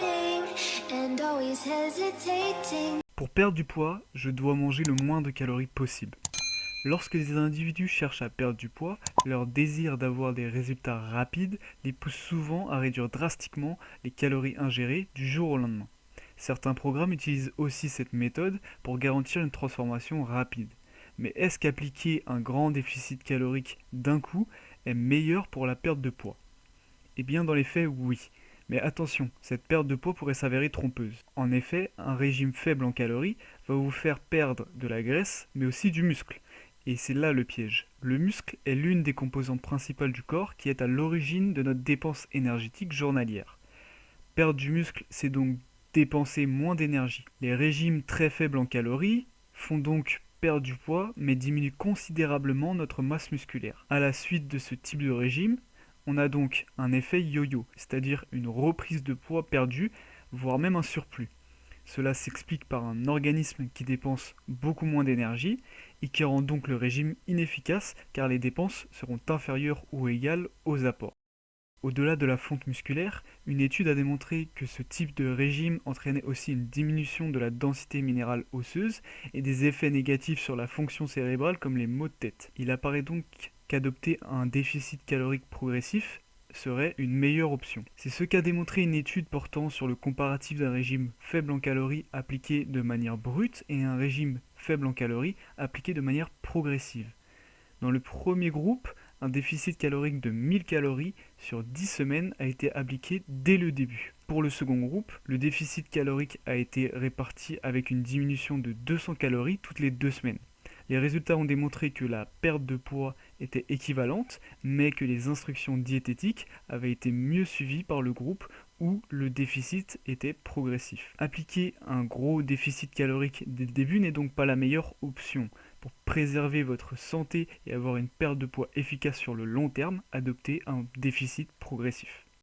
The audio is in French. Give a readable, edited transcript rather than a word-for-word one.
waiting and always hesitating. Pour perdre du poids, je dois manger le moins de calories possible. Lorsque des individus cherchent à perdre du poids, leur désir d'avoir des résultats rapides les pousse souvent à réduire drastiquement les calories ingérées du jour au lendemain. Certains programmes utilisent aussi cette méthode pour garantir une transformation rapide. Mais est-ce qu'appliquer un grand déficit calorique d'un coup est meilleur pour la perte de poids? Eh bien, dans les faits, oui. Mais attention, cette perte de poids pourrait s'avérer trompeuse. En effet, un régime faible en calories va vous faire perdre de la graisse, mais aussi du muscle. Et c'est là le piège. Le muscle est l'une des composantes principales du corps qui est à l'origine de notre dépense énergétique journalière. Perdre du muscle, c'est donc dépenser moins d'énergie. Les régimes très faibles en calories font donc perdre du poids, mais diminuent considérablement notre masse musculaire. À la suite de ce type de régime, on a donc un effet yo-yo, c'est-à-dire une reprise de poids perdu, voire même un surplus. Cela s'explique par un organisme qui dépense beaucoup moins d'énergie et qui rend donc le régime inefficace car les dépenses seront inférieures ou égales aux apports. Au-delà de la fonte musculaire, une étude a démontré que ce type de régime entraînait aussi une diminution de la densité minérale osseuse et des effets négatifs sur la fonction cérébrale comme les maux de tête. Il apparaît donc qu'adopter un déficit calorique progressif serait une meilleure option. C'est ce qu'a démontré une étude portant sur le comparatif d'un régime faible en calories appliqué de manière brute et un régime faible en calories appliqué de manière progressive. Dans le premier groupe, un déficit calorique de 1000 calories sur 10 semaines a été appliqué dès le début. Pour le second groupe, le déficit calorique a été réparti avec une diminution de 200 calories toutes les 2 semaines. Les résultats ont démontré que la perte de poids était équivalente, mais que les instructions diététiques avaient été mieux suivies par le groupe où le déficit était progressif. Appliquer un gros déficit calorique dès le début n'est donc pas la meilleure option. Pour préserver votre santé et avoir une perte de poids efficace sur le long terme, adoptez un déficit progressif.